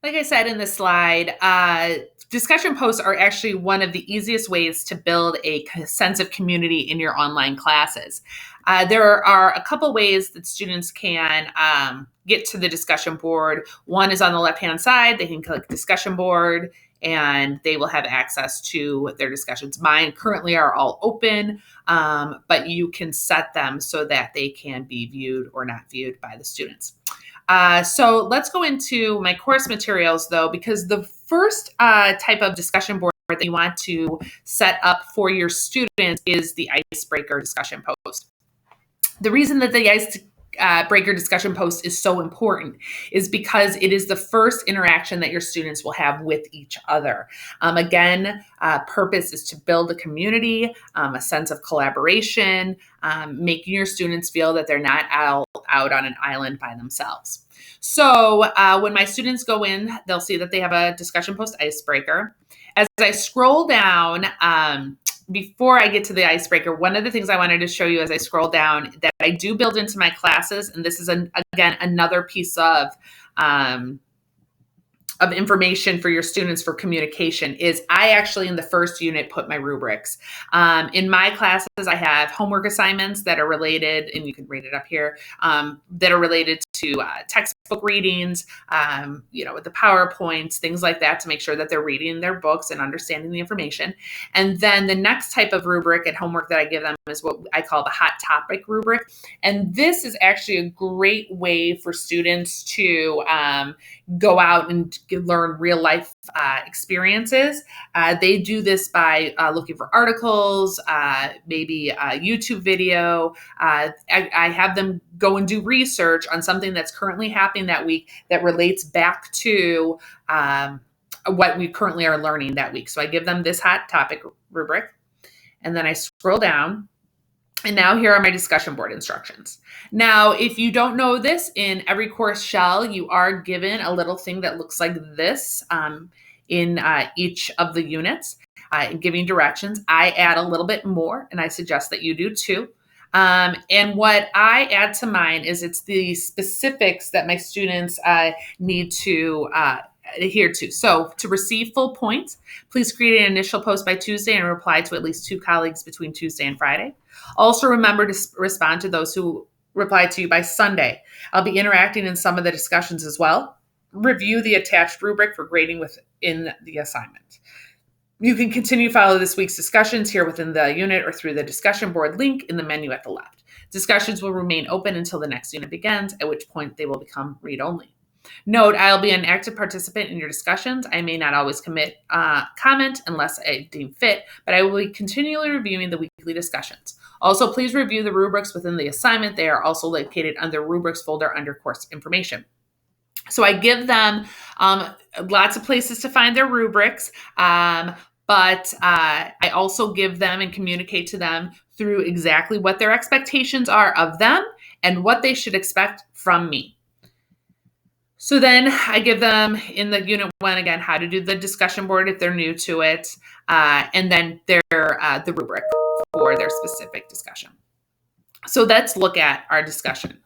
Like I said in the slide, discussion posts are actually one of the easiest ways to build a sense of community in your online classes. There are a couple ways that students can get to the discussion board. One is on the left-hand side. They can click discussion board and they will have access to their discussions. Mine currently are all open, but you can set them so that they can be viewed or not viewed by the students. So let's go into my course materials though, because the first type of discussion board that you want to set up for your students is the icebreaker discussion post. The reason that the icebreaker discussion post is so important is because it is the first interaction that your students will have with each other. Again, purpose is to build a community, a sense of collaboration, making your students feel that they're not out on an island by themselves. So when my students go in, they'll see that they have a discussion post icebreaker. As I scroll down, before I get to the icebreaker, one of the things I wanted to show you as I scroll down that I do build into my classes, and this is, again, another piece of information for your students for communication, is I actually in the first unit put my rubrics. In my classes, I have homework assignments that are related, and you can read it up here, that are related to textbook readings, with the PowerPoints, things like that, to make sure that they're reading their books and understanding the information. And then the next type of rubric and homework that I give them is what I call the hot topic rubric. And this is actually a great way for students to go out and learn real life experiences. They do this by looking for articles, maybe a YouTube video. I have them go and do research on something that's currently happening that week that relates back to what we currently are learning that week. So I give them this hot topic rubric, and then I scroll down. And now here are my discussion board instructions. Now, if you don't know this, in every course shell, you are given a little thing that looks like this in each of the units, giving directions. I add a little bit more, and I suggest that you do too. And what I add to mine is it's the specifics that my students need to adhere to. So to receive full points, please create an initial post by Tuesday and reply to at least 2 colleagues between Tuesday and Friday. Also remember to respond to those who reply to you by Sunday. I'll be interacting in some of the discussions as well. Review the attached rubric for grading within the assignment. You can continue to follow this week's discussions here within the unit or through the discussion board link in the menu at the left. Discussions will remain open until the next unit begins, at which point they will become read-only. Note, I'll be an active participant in your discussions. I may not always comment unless I deem fit, but I will be continually reviewing the weekly discussions. Also, please review the rubrics within the assignment. They are also located under rubrics folder under course information. So I give them lots of places to find their rubrics, but I also give them and communicate to them through exactly what their expectations are of them and what they should expect from me. So then I give them in the unit 1, again, how to do the discussion board if they're new to it, and then the rubric for their specific discussion. So let's look at our discussion.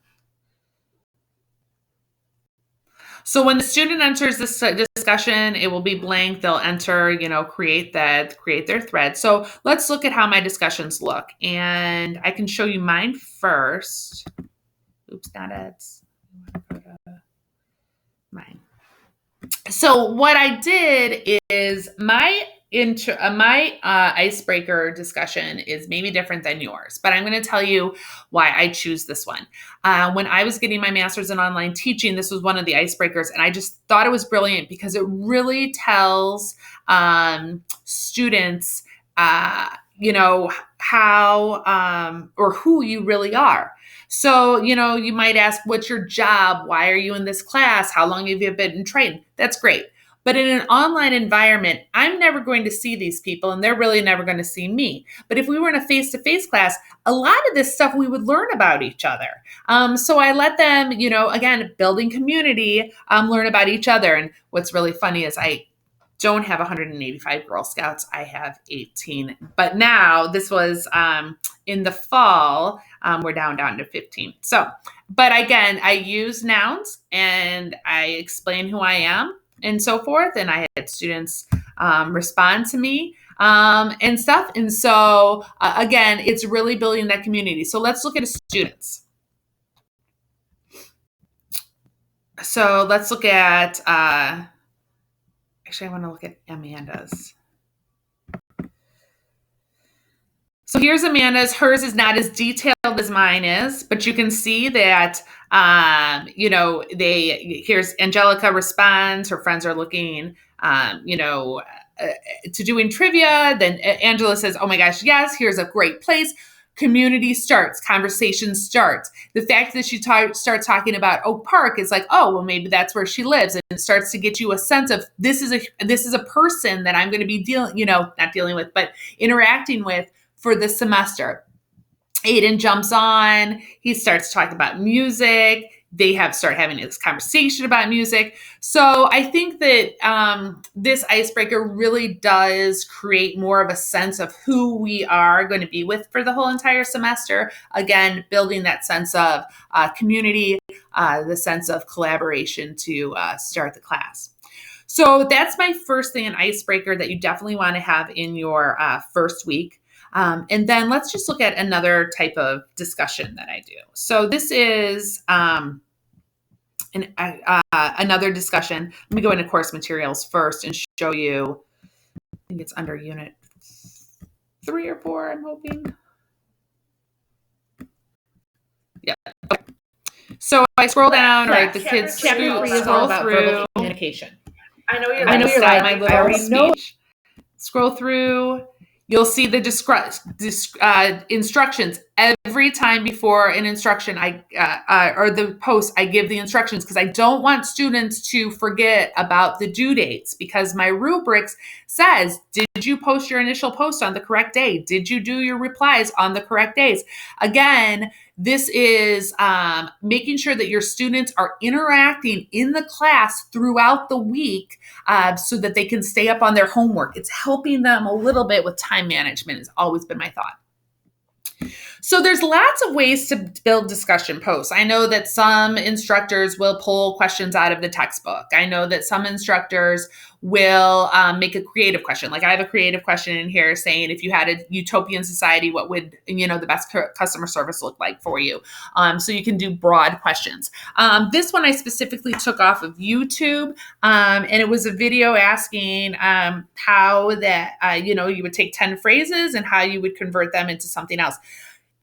So when the student enters this discussion, it will be blank. They'll enter, create their thread. So let's look at how my discussions look. And I can show you mine first. Oops, not ads. Mine. So what I did is my icebreaker discussion is maybe different than yours, but I'm going to tell you why I choose this one. When I was getting my master's in online teaching, this was one of the icebreakers, and I just thought it was brilliant because it really tells students, how or who you really are. So, you might ask, what's your job? Why are you in this class? How long have you been in training? That's great. But in an online environment, I'm never going to see these people, and they're really never going to see me. But if we were in a face-to-face class, a lot of this stuff we would learn about each other. So I let them, again, building community, learn about each other. And what's really funny is I don't have 185 Girl Scouts. I have 18. But now this was in the fall, we're down to 15. So, but again, I use nouns and I explain who I am. and so forth. And I had students respond to me and stuff. And so again, it's really building that community. So let's look at students. So let's look at, actually I want to look at Amanda's. So here's Amanda's. Hers is not as detailed as mine is, but you can see that, here's Angelica responds, her friends are looking, to doing trivia. Then Angela says, oh my gosh, yes, here's a great place. Community starts, conversation starts. The fact that she starts talking about Oak Park is like, oh, well, maybe that's where she lives. And it starts to get you a sense of this is a person that I'm going to be interacting with for this semester. Aiden jumps on. He starts talking about music. They start having this conversation about music. So I think that this icebreaker really does create more of a sense of who we are going to be with for the whole entire semester. Again, building that sense of community, the sense of collaboration to start the class. So that's my first thing, an icebreaker that you definitely want to have in your first week. And then let's just look at another type of discussion that I do. So this is another discussion. Let me go into course materials first and show you. I think it's under unit 3 or 4, I'm hoping. Yep. Okay. So I scroll down, right? The kids scroll through communication. I know you're like my little speech. Scroll through. You'll see the instructions every time before an instruction or the post. I give the instructions because I don't want students to forget about the due dates, because my rubrics says, did you post your initial post on the correct day? Did you do your replies on the correct days? Again, this is making sure that your students are interacting in the class throughout the week so that they can stay up on their homework. It's helping them a little bit with time management has always been my thought. So there's lots of ways to build discussion posts. I know that some instructors will pull questions out of the textbook. I know that some instructors will make a creative question. Like I have a creative question in here saying, if you had a utopian society, what would, the best customer service look like for you? So you can do broad questions. This one I specifically took off of YouTube, and it was a video asking how that, you would take 10 phrases and how you would convert them into something else.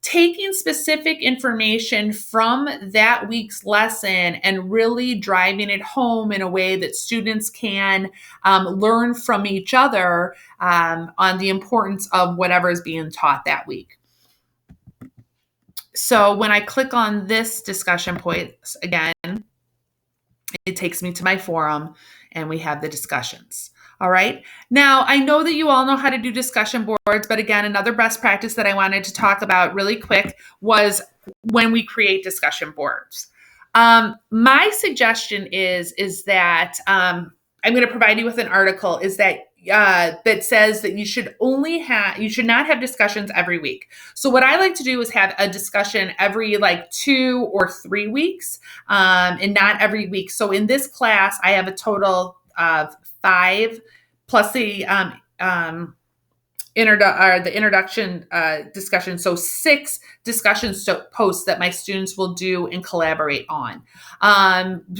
Taking specific information from that week's lesson and really driving it home in a way that students can learn from each other on the importance of whatever is being taught that week. So when I click on this discussion points again, it takes me to my forum and we have the discussions. All right. Now, I know that you all know how to do discussion boards, but again, another best practice that I wanted to talk about really quick was when we create discussion boards. My suggestion is that I'm going to provide you with an article that says that you should not have discussions every week. So what I like to do is have a discussion every 2 or 3 weeks, and not every week. So in this class, I have a total of 5 plus the introduction discussion. So 6 discussion posts that my students will do and collaborate on.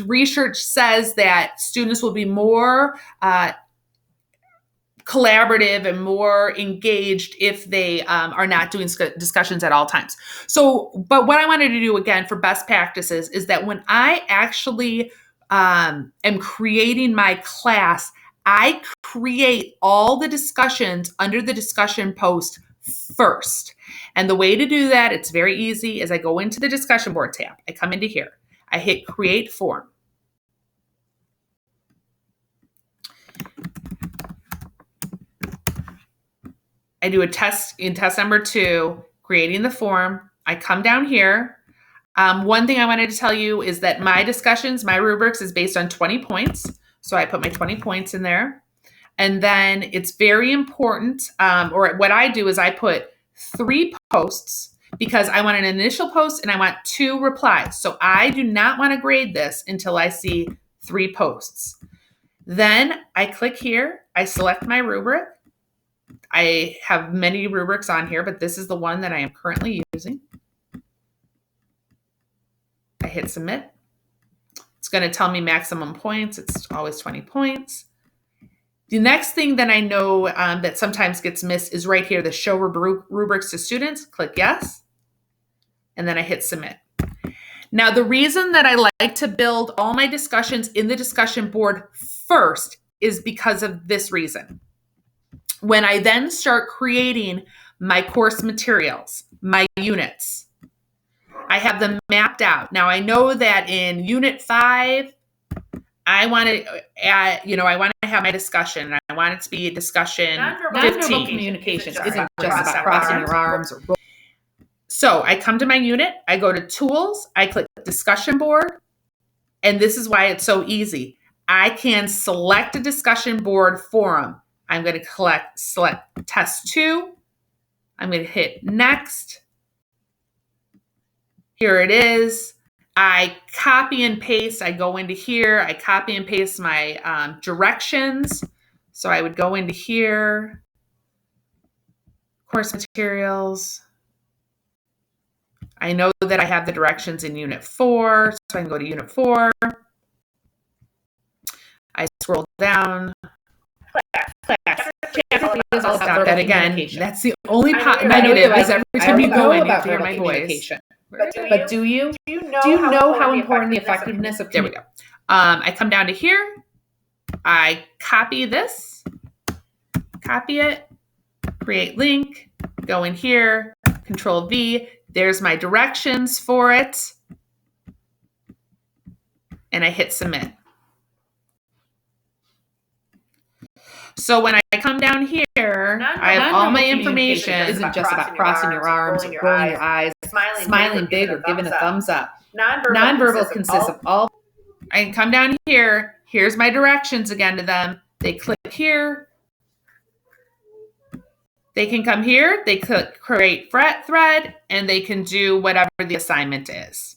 Research says that students will be more collaborative and more engaged if they are not doing discussions at all times. So, but what I wanted to do again for best practices is that when I actually am creating my class, I create all the discussions under the discussion post first. And the way to do that, it's very easy, is I go into the discussion board tab. I come into here. I hit create form. I do a test in test number 2, creating the form. I come down here. One thing I wanted to tell you is that my discussions, my rubrics is based on 20 points. So I put my 20 points in there. And then it's very important, or what I do is I put 3 posts because I want an initial post and I want 2 replies. So I do not want to grade this until I see 3 posts. Then I click here, I select my rubric. I have many rubrics on here, but this is the one that I am currently using. I hit submit. It's going to tell me maximum points. It's always 20 points. The next thing that I know that sometimes gets missed is right here, the show rubrics to students. Click yes. And then I hit submit. Now, the reason that I like to build all my discussions in the discussion board first is because of this reason. When I then start creating my course materials, my units, I have them mapped out. Now, I know that in Unit 5, I want to add, I want to have my discussion. I want it to be discussion 15. Nonverbal communications isn't just about crossing your arms. So I come to my unit, I go to tools, I click discussion board, and this is why it's so easy. I can select a discussion board forum. I'm going to select test 2. I'm going to hit next. Here it is. I copy and paste. I go into here. I copy and paste my directions. So I would go into here, course materials. I know that I have the directions in Unit 4, so I can go to Unit 4. I scroll down. Stop that again. That's the only negative is every time you go in, you hear my voice. But do you know how important the effectiveness of There we go. I come down to here. I copy this, copy it, create link, go in here, Control V. There's my directions for it. And I hit submit. So when I come down here, I have all my information. Isn't just about crossing your arms, rolling your eyes, smiling big, or giving a thumbs up. Nonverbal consists of all. I can come down here. Here's my directions again to them. They click here. They can come here. They click create thread, and they can do whatever the assignment is.